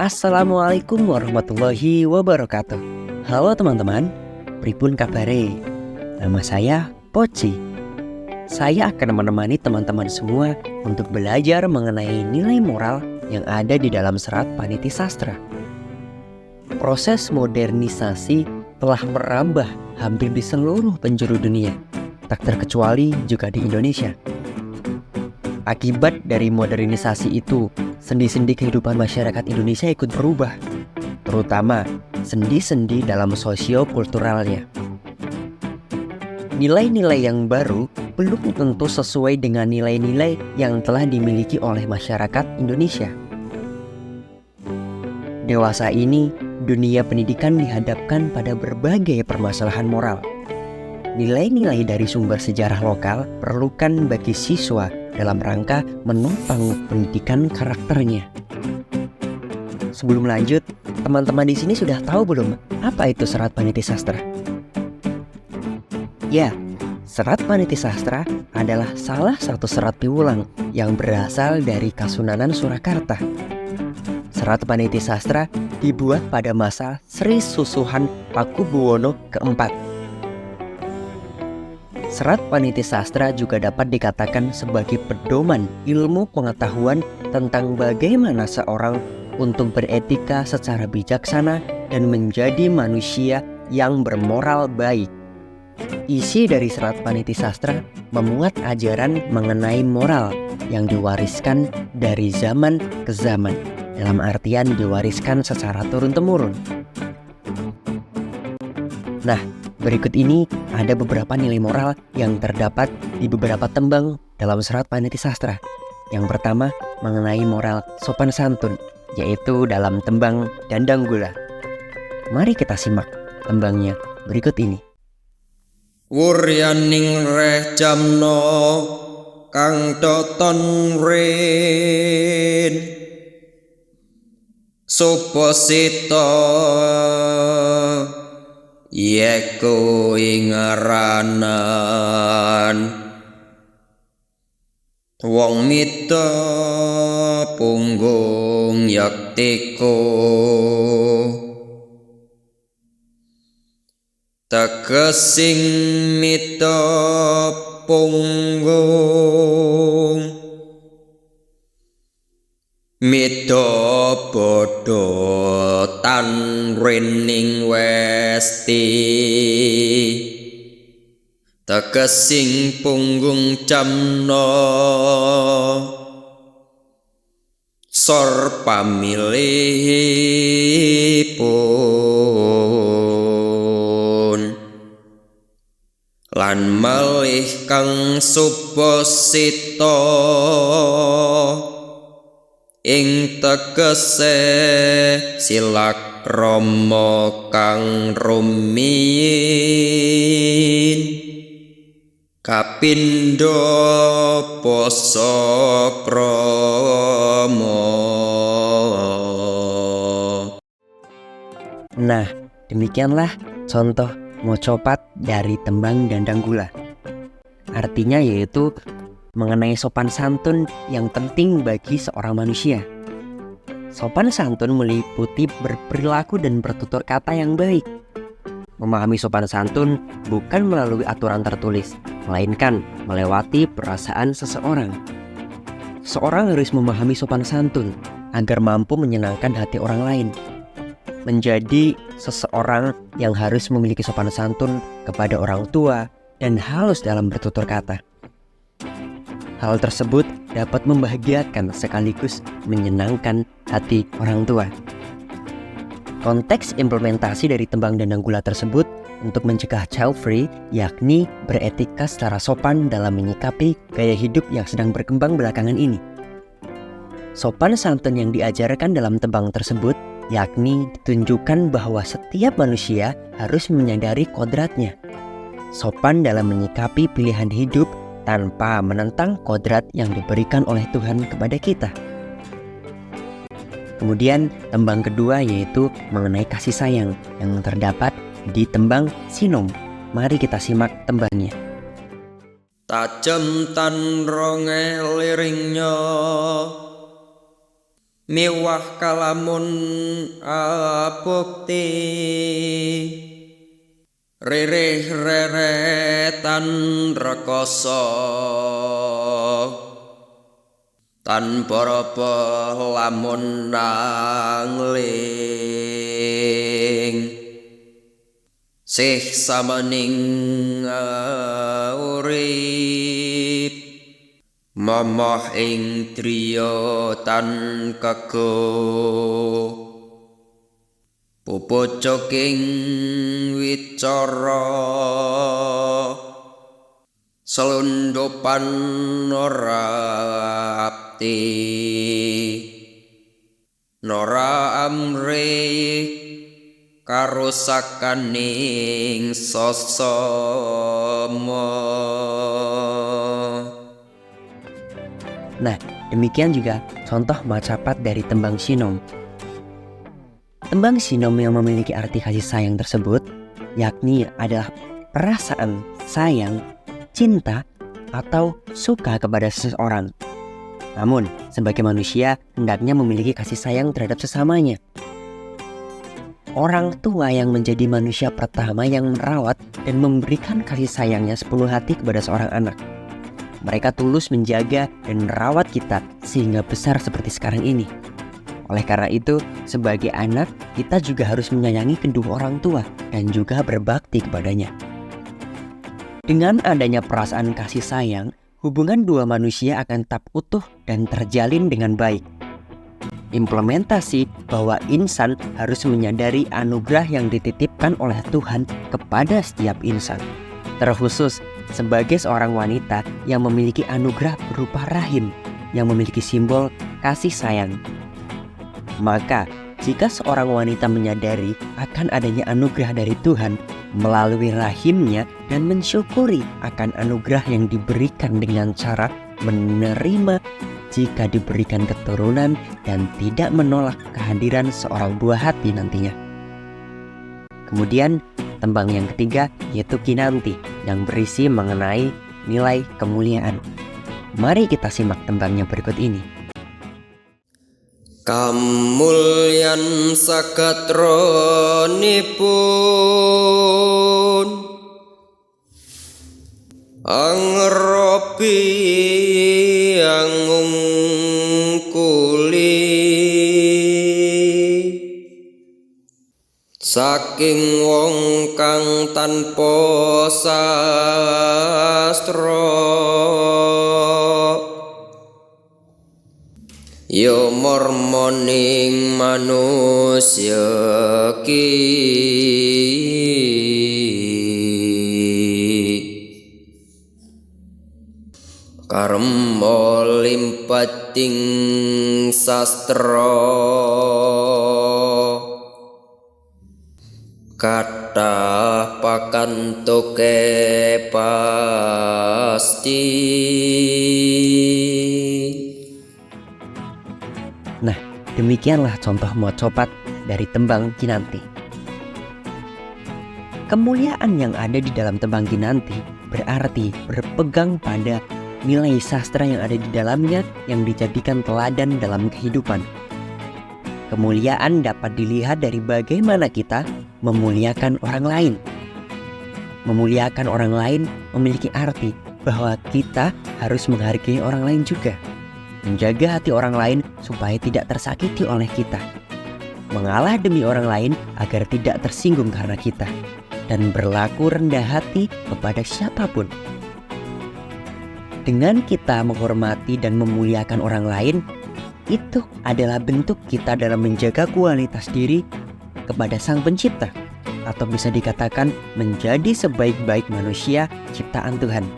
Assalamualaikum warahmatullahi wabarakatuh. Halo teman-teman, pripun kabare? Nama saya Poci. Saya akan menemani teman-teman semua untuk belajar mengenai nilai moral yang ada di dalam serat Paniti Sastra. Proses modernisasi telah merambah hampir di seluruh penjuru dunia, tak terkecuali juga di Indonesia. Akibat dari modernisasi itu, sendi-sendi kehidupan masyarakat Indonesia ikut berubah, terutama sendi-sendi dalam sosio-kulturalnya. Nilai-nilai yang baru belum tentu sesuai dengan nilai-nilai yang telah dimiliki oleh masyarakat Indonesia. Dewasa ini, dunia pendidikan dihadapkan pada berbagai permasalahan moral. Nilai-nilai dari sumber sejarah lokal perlukan bagi siswa dalam rangka menopang pendidikan karakternya. Sebelum lanjut, teman-teman di sini sudah tahu belum apa itu serat Paniti Sastra? Ya, serat Paniti Sastra adalah salah satu serat piwulang yang berasal dari Kasunanan Surakarta. Serat Paniti Sastra dibuat pada masa Sri Susuhan Pakubuwono keempat. Serat Paniti Sastra juga dapat dikatakan sebagai pedoman ilmu pengetahuan tentang bagaimana seorang untuk beretika secara bijaksana dan menjadi manusia yang bermoral baik. Isi dari Serat Paniti Sastra memuat ajaran mengenai moral yang diwariskan dari zaman ke zaman, dalam artian diwariskan secara turun-temurun. Nah, berikut ini ada beberapa nilai moral yang terdapat di beberapa tembang dalam Serat Paniti Sastra. Yang pertama, mengenai moral sopan santun, yaitu dalam tembang Dandang Gula. Mari kita simak tembangnya berikut ini. Wuryaning reh jamno kang toton rin suposito yeku ingaranan wong mita punggung yaktiku tegesing mita punggung mita bodho tan rining westi tegesing punggung jamna sor pamilihipun lan malih kang suposita ing tegese silakrama kang rumiyin kapindho poso krama. Nah, demikianlah contoh mocopat dari tembang Dandang Gula. Artinya yaitu mengenai sopan santun yang penting bagi seorang manusia. Sopan santun meliputi berperilaku dan bertutur kata yang baik. Memahami sopan santun bukan melalui aturan tertulis, melainkan melewati perasaan seseorang. Seorang harus memahami sopan santun agar mampu menyenangkan hati orang lain. Menjadi seseorang yang harus memiliki sopan santun kepada orang tua dan halus dalam bertutur kata. Hal tersebut dapat membahagiakan sekaligus menyenangkan hati orang tua. Konteks implementasi dari tembang Dandang Gula tersebut untuk mencegah child free, yakni beretika secara sopan dalam menyikapi gaya hidup yang sedang berkembang belakangan ini. Sopan santun yang diajarkan dalam tembang tersebut yakni ditunjukkan bahwa setiap manusia harus menyadari kodratnya. Sopan dalam menyikapi pilihan hidup tanpa menentang kodrat yang diberikan oleh Tuhan kepada kita. Kemudian tembang kedua yaitu mengenai kasih sayang yang terdapat di tembang Sinom. Mari kita simak tembangnya. Tajem tan ronge liringnya miwah kalamun abukti ririh reretan rekoso tanpa rapa lamun nangling sih samaning urip momoh ing driya tan kego pupucuking wicara selundupan ora abdi nora amrih karusakaning sosoma. Nah, demikian juga contoh macapat dari tembang sinom. Tembang sinom yang memiliki arti kasih sayang tersebut yakni adalah perasaan sayang, cinta, atau suka kepada seseorang. Namun, sebagai manusia hendaknya memiliki kasih sayang terhadap sesamanya. Orang tua yang menjadi manusia pertama yang merawat dan memberikan kasih sayangnya sepenuh hati kepada seorang anak. Mereka tulus menjaga dan merawat kita sehingga besar seperti sekarang ini. Oleh karena itu, sebagai anak, kita juga harus menyayangi kedua orang tua dan juga berbakti kepadanya. Dengan adanya perasaan kasih sayang, hubungan dua manusia akan tetap utuh dan terjalin dengan baik. Implementasi bahwa insan harus menyadari anugerah yang dititipkan oleh Tuhan kepada setiap insan. Terkhusus sebagai seorang wanita yang memiliki anugerah berupa rahim yang memiliki simbol kasih sayang. Maka, jika seorang wanita menyadari akan adanya anugerah dari Tuhan melalui rahimnya dan mensyukuri akan anugerah yang diberikan dengan cara menerima jika diberikan keturunan dan tidak menolak kehadiran seorang buah hati nantinya. Kemudian, tembang yang ketiga yaitu Kinanti yang berisi mengenai nilai kemuliaan. Mari kita simak tembangnya berikut ini. Kamulyan sakatronipun angropi angungkuli saking wong kang tanpa sastra ya mormoning manusya ki karma limpating sastra kathah pakantuke pasti. Nah, demikianlah contoh mocopat dari tembang Kinanti. Kemuliaan yang ada di dalam tembang Kinanti berarti berpegang pada nilai sastra yang ada di dalamnya yang dijadikan teladan dalam kehidupan. Kemuliaan dapat dilihat dari bagaimana kita memuliakan orang lain. Memuliakan orang lain memiliki arti bahwa kita harus menghargai orang lain juga. Menjaga hati orang lain supaya tidak tersakiti oleh kita. Mengalah demi orang lain agar tidak tersinggung karena kita. Dan berlaku rendah hati kepada siapapun. Dengan kita menghormati dan memuliakan orang lain, itu adalah bentuk kita dalam menjaga kualitas diri kepada Sang Pencipta, atau bisa dikatakan menjadi sebaik-baik manusia ciptaan Tuhan.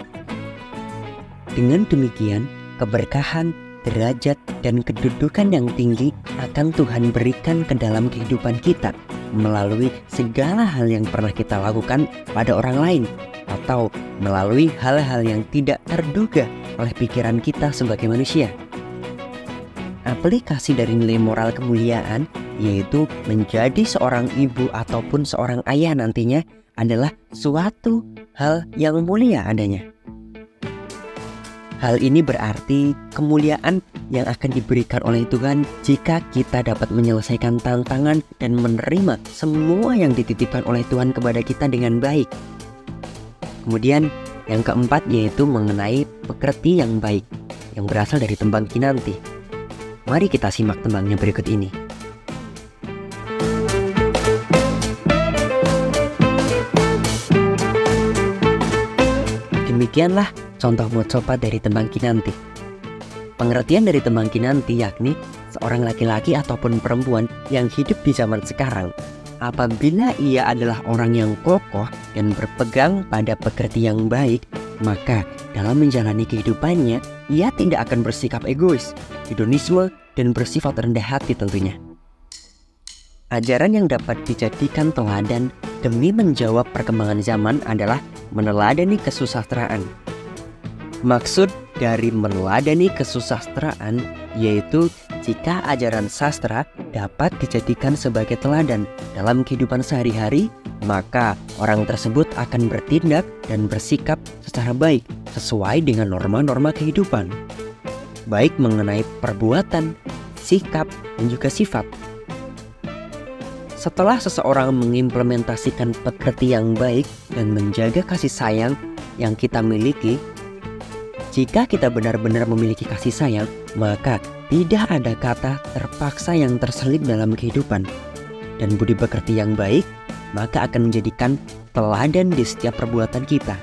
Dengan demikian, keberkahan, derajat, dan kedudukan yang tinggi akan Tuhan berikan ke dalam kehidupan kita melalui segala hal yang pernah kita lakukan pada orang lain, atau melalui hal-hal yang tidak terduga oleh pikiran kita sebagai manusia. Aplikasi dari nilai moral kemuliaan, yaitu menjadi seorang ibu ataupun seorang ayah nantinya, adalah suatu hal yang mulia adanya. Hal ini berarti kemuliaan yang akan diberikan oleh Tuhan jika kita dapat menyelesaikan tantangan dan menerima semua yang dititipkan oleh Tuhan kepada kita dengan baik. Kemudian yang keempat yaitu mengenai pekerti yang baik yang berasal dari tembang Kinanti. Mari kita simak tembangnya berikut ini. Demikianlah contoh mocopat dari tembang Kinanti. Pengertian dari tembang Kinanti yakni seorang laki-laki ataupun perempuan yang hidup di zaman sekarang. Apabila ia adalah orang yang kokoh dan berpegang pada pekerti yang baik, maka dalam menjalani kehidupannya, ia tidak akan bersikap egois, hedonisme, dan bersifat rendah hati tentunya. Ajaran yang dapat dijadikan teladan demi menjawab perkembangan zaman adalah meneladani kesusastraan. Maksud dari meneladani kesusastraan yaitu jika ajaran sastra dapat dijadikan sebagai teladan dalam kehidupan sehari-hari, maka orang tersebut akan bertindak dan bersikap secara baik sesuai dengan norma-norma kehidupan, baik mengenai perbuatan, sikap, dan juga sifat. Setelah seseorang mengimplementasikan pekerti yang baik dan menjaga kasih sayang yang kita miliki, jika kita benar-benar memiliki kasih sayang, maka tidak ada kata terpaksa yang terselip dalam kehidupan. Dan budi pekerti yang baik, maka akan menjadikan teladan di setiap perbuatan kita.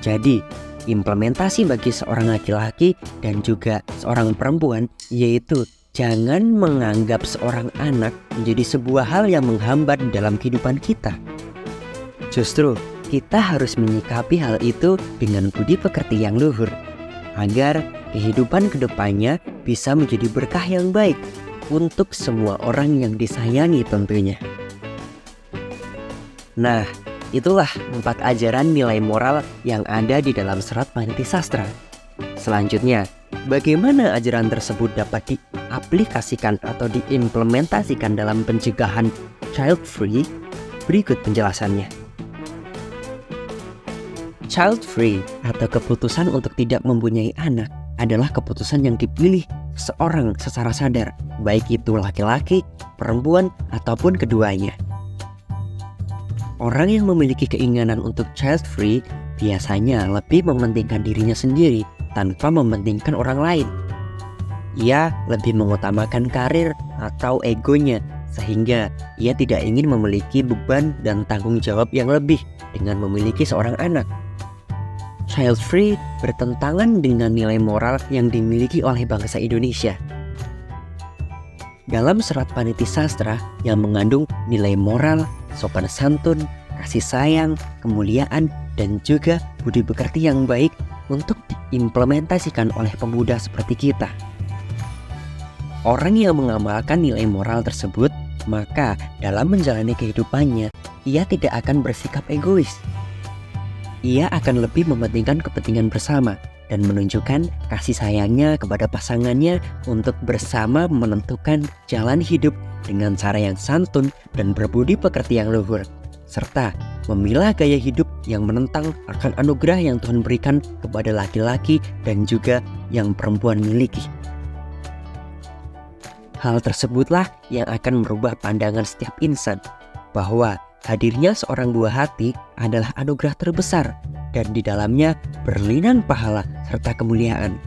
Jadi, implementasi bagi seorang laki-laki dan juga seorang perempuan yaitu jangan menganggap seorang anak menjadi sebuah hal yang menghambat dalam kehidupan kita. Justru, kita harus menyikapi hal itu dengan budi pekerti yang luhur, agar kehidupan kedepannya bisa menjadi berkah yang baik untuk semua orang yang disayangi tentunya. Nah, itulah 4 ajaran nilai moral yang ada di dalam serat Paniti Sastra. Selanjutnya, bagaimana ajaran tersebut dapat diaplikasikan atau diimplementasikan dalam pencegahan child free? Berikut penjelasannya. Child free atau keputusan untuk tidak mempunyai anak adalah keputusan yang dipilih seorang secara sadar, baik itu laki-laki, perempuan, ataupun keduanya. Orang yang memiliki keinginan untuk child free biasanya lebih mementingkan dirinya sendiri tanpa mementingkan orang lain. Ia lebih mengutamakan karir atau egonya, sehingga ia tidak ingin memiliki beban dan tanggung jawab yang lebih dengan memiliki seorang anak. Child free bertentangan dengan nilai moral yang dimiliki oleh bangsa Indonesia. Dalam serat Paniti Sastra yang mengandung nilai moral, sopan santun, kasih sayang, kemuliaan, dan juga budi pekerti yang baik untuk diimplementasikan oleh pemuda seperti kita. Orang yang mengamalkan nilai moral tersebut, maka dalam menjalani kehidupannya, ia tidak akan bersikap egois. Ia akan lebih mementingkan kepentingan bersama dan menunjukkan kasih sayangnya kepada pasangannya untuk bersama menentukan jalan hidup dengan cara yang santun dan berbudi pekerti yang luhur, serta memilah gaya hidup yang menentang akan anugerah yang Tuhan berikan kepada laki-laki dan juga yang perempuan miliki. Hal tersebutlah yang akan merubah pandangan setiap insan bahwa hadirnya seorang buah hati adalah anugerah terbesar dan di dalamnya berlinan pahala serta kemuliaan.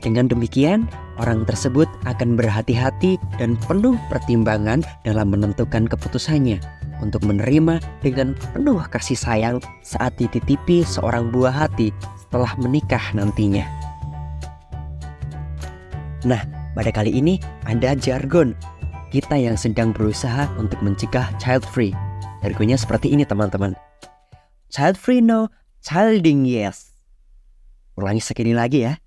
Dengan demikian, orang tersebut akan berhati-hati dan penuh pertimbangan dalam menentukan keputusannya untuk menerima dengan penuh kasih sayang saat dititipi seorang buah hati setelah menikah nantinya. Nah, pada kali ini ada jargon kita yang sedang berusaha untuk mencegah child free. Jargonnya seperti ini teman-teman. Child free no, childing yes. Ulangi sekali lagi ya.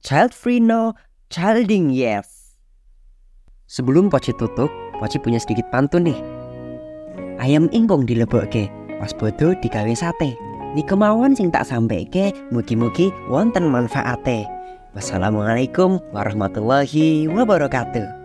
Child free no, childing yes. Sebelum Poci tutup, Poci punya sedikit pantun nih. Ayam ingkung dilebokke, pas bodo digawe sate. Ni kemauan sing tak sampeke, mugi-mugi wonten manfaate. Wassalamualaikum warahmatullahi wabarakatuh.